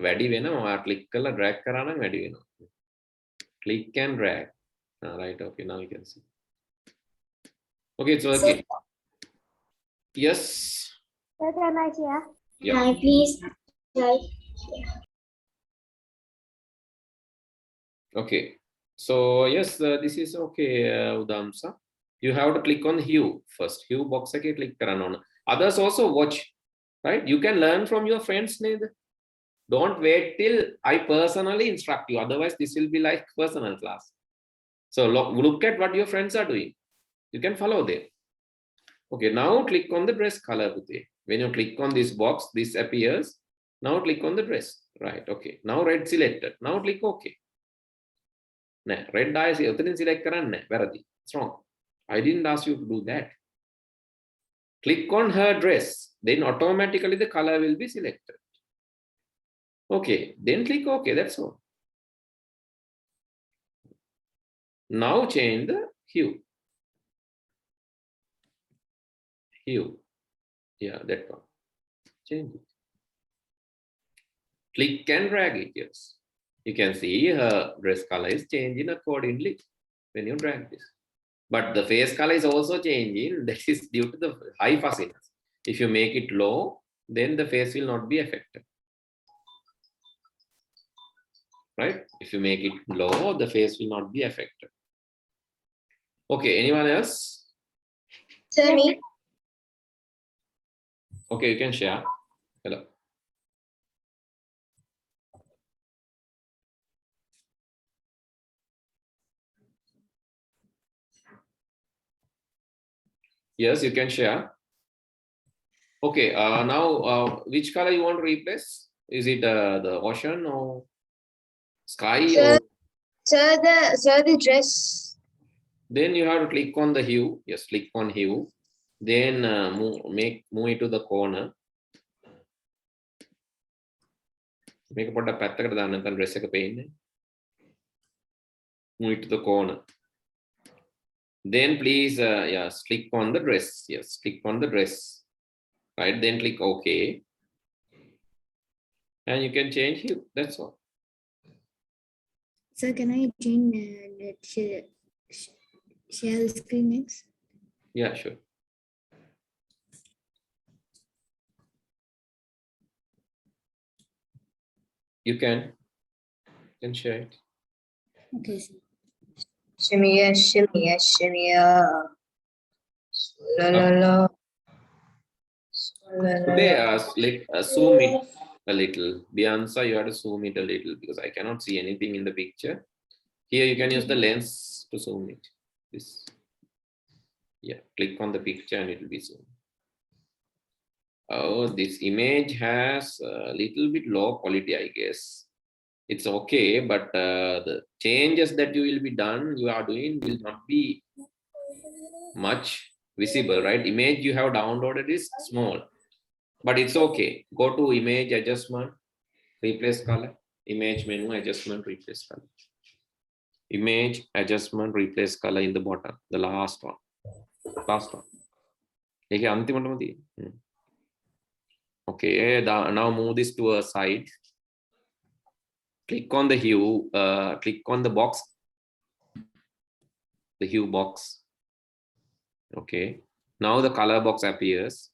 [SPEAKER 1] වැඩි වෙනවා. Click කරලා drag කරා නම් වැඩි වෙනවා. Click and drag. Right, okay, now you can see. Okay, it's working. Yes.
[SPEAKER 6] Can I share?
[SPEAKER 1] Yeah.
[SPEAKER 6] Can I please?
[SPEAKER 1] Okay. So yes, this is okay, Udamsa. You have to click on hue first. Hue box again, click on. Others also watch, right? You can learn from your friends. Don't wait till I personally instruct you. Otherwise, this will be like personal class. So look at what your friends are doing. You can follow them. Okay, now click on the dress color. When you click on this box, this appears. Now click on the dress. Right, okay. Now red selected. Now click OK. Nah, red eye select karanne. It's wrong. I didn't ask you to do that. Click on her dress. Then automatically the color will be selected. Okay, then click OK. That's all. Now change the hue. Hue. Yeah, that one. Change it. Click and drag it. Yes. You can see her dress color is changing accordingly when you drag this. But the face color is also changing. That is due to the high fuzziness. If you make it low, then the face will not be affected. Right? If you make it low, the face will not be affected. Okay, anyone else?
[SPEAKER 3] Sir, me.
[SPEAKER 1] Okay, you can share. Hello. Yes, you can share. Okay, now which color you want to replace? Is it the ocean or sky?
[SPEAKER 3] Sir,
[SPEAKER 1] Or...
[SPEAKER 3] Sir, the dress.
[SPEAKER 1] Then you have to click on the hue. Yes, click on hue. Then move it to the corner. Make a pot of pattern and dress a pain. Move it to the corner. Then please, yes, click on the dress. Yes, click on the dress. Right, then click OK. And you can change hue. That's all.
[SPEAKER 5] Sir, can I change share the screen next?
[SPEAKER 1] Yeah, sure. You can share it.
[SPEAKER 5] Okay, sir.
[SPEAKER 3] Shimmy, shimmy, shimmy. La la la.
[SPEAKER 1] Today, zoom it a little. Bianca, you have to zoom it a little because I cannot see anything in the picture. Here you can use the lens to zoom it. This. Yeah, click on the picture and it will be zoomed. Oh, this image has a little bit low quality, I guess. It's okay, but the changes that you are doing will not be much visible, right? Image you have downloaded is small. but it's okay. Go to image adjustment, replace color, image menu adjustment, replace color. Image adjustment, replace color in the bottom, the last one. Last one. Okay, now move this to a side. Click on the hue, click on the box, the hue box. Okay, now the color box appears.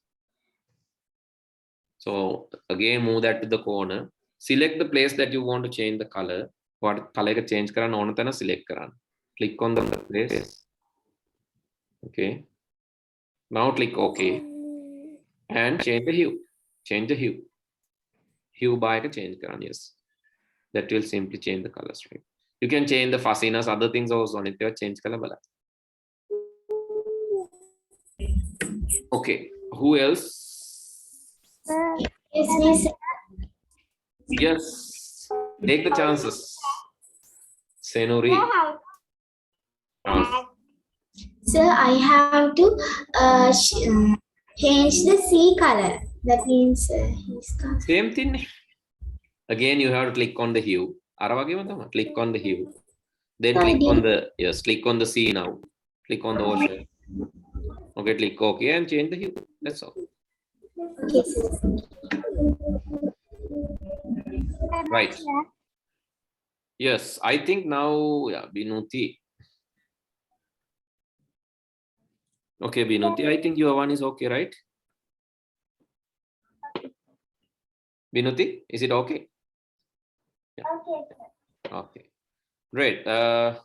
[SPEAKER 1] So again, move that to the corner. Select the place that you want to change the color. What color ka change karana ona thana select karana. Click on the place. Okay. Now click OK and change the hue. Change the hue. Hue by ka change karana. Yes. That will simply change the colors, right? You can change the fuzziness, other things also. Change color bala. Okay. Who else?
[SPEAKER 6] Yes, miss.
[SPEAKER 1] Yes. Take the chances. Senuri.
[SPEAKER 6] Sir, I have to change the C color. That means his color.
[SPEAKER 1] Same thing. Again, you have to click on the hue. Click on the hue. Then click on the, yes, click on the C now. Click on the ocean. Okay, click OK and change the hue. That's all.
[SPEAKER 6] Okay, sir.
[SPEAKER 1] Right. Yes, I think now, yeah, Binuti. Okay, Binuti, I think your one is okay, right? Binuti, is it okay? Yeah.
[SPEAKER 6] Okay.
[SPEAKER 1] Okay. Great. Okay,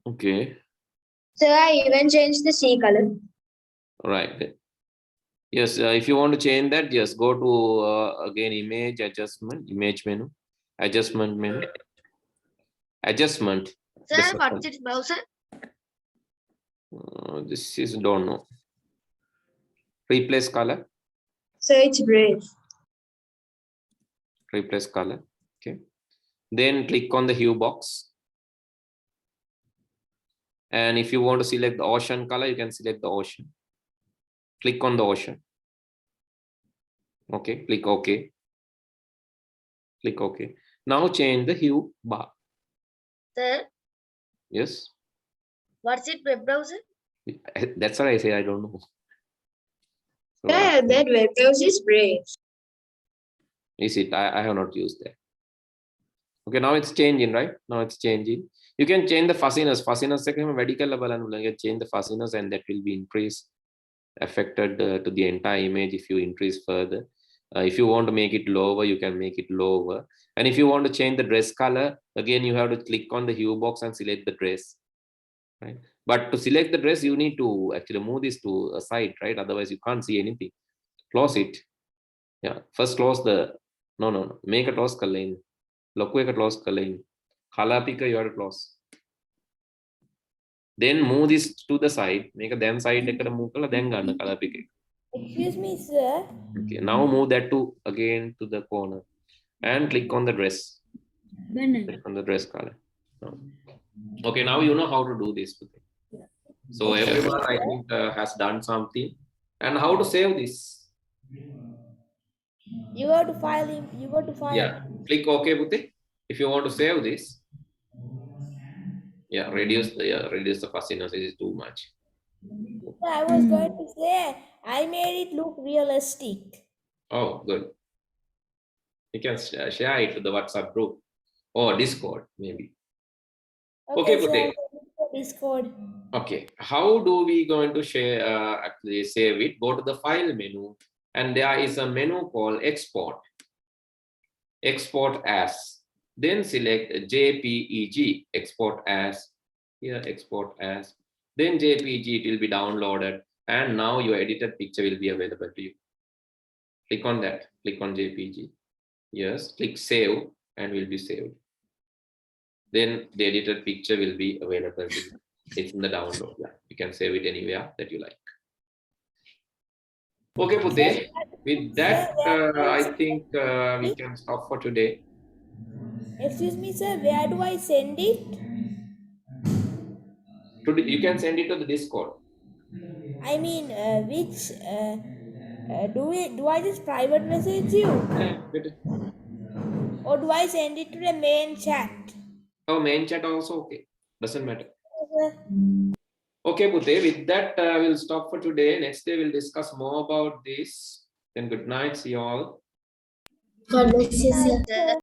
[SPEAKER 1] okay.
[SPEAKER 3] So I even changed the C color.
[SPEAKER 1] All right. Yes, if you want to change that, just go to again image adjustment, image menu, adjustment menu, adjustment.
[SPEAKER 2] Sir, what's its browser?
[SPEAKER 1] This is don't know. Replace color.
[SPEAKER 3] So it's brave.
[SPEAKER 1] Replace color. Okay. Then click on the hue box. And if you want to select the ocean color, you can select the ocean. Click on the ocean. Okay, click OK. Click OK. Now change the hue bar.
[SPEAKER 2] Sir,
[SPEAKER 1] Yes.
[SPEAKER 2] what's its web browser?
[SPEAKER 1] That's what I say. I don't know. So,
[SPEAKER 3] Yeah, that web browser is brave.
[SPEAKER 1] is it? I have not used that. Okay, now it's changing, right? Now it's changing. You can change the fuzziness. Fuzziness medical level and you can change the fuzziness and that will be increased, affected to the entire image if you increase further. If you want to make it lower, you can make it lower. And if you want to change the dress color, again, you have to click on the hue box and select the dress, right? But to select the dress, you need to actually move this to a side, right? Otherwise, you can't see anything. Close it. Yeah, first close the, no. Make a close color. Look a close color. Color picker, you have to close. Then move this to the side. Make a then side, then color picker.
[SPEAKER 4] Excuse me, sir.
[SPEAKER 1] Okay, now move that to again to the corner and click on the dress. Click on the dress color. Okay, now you know how to do this. So everyone, I think, has done something. And how to save this?
[SPEAKER 4] You go to file him. You go to file.
[SPEAKER 1] Yeah, click OK, Bhuti. If you want to save this, yeah, reduce the fuzziness. It is too much.
[SPEAKER 4] I was going to say I made it look realistic.
[SPEAKER 1] Oh, good. You can share it to the WhatsApp group or Discord, maybe. Okay, Bhuti.
[SPEAKER 4] Discord.
[SPEAKER 1] Okay, how do we going to share actually save it? Go to the file menu and there is a menu called export. Export as. Then select JPEG. Export as. Here, export as. Then JPEG, it will be downloaded. And now your edited picture will be available to you. Click on that. Click on JPEG. Yes, click save and will be saved. Then the edited picture will be available to you. It's in the download. Yeah, you can save it anywhere that you like. Okay, Pute. With that, I think we can stop for today.
[SPEAKER 4] Excuse me, sir. Where do I send it?
[SPEAKER 1] Today, you can send it to the Discord.
[SPEAKER 4] I mean, which do I just private message you, or do I send it to the main chat?
[SPEAKER 1] Oh, main chat also okay. Doesn't matter.
[SPEAKER 4] Okay.
[SPEAKER 1] Okay, Pute, with that, we'll stop for today. Next day, we'll discuss more about this. Then good night. See you all.
[SPEAKER 5] God bless you, sir.
[SPEAKER 2] The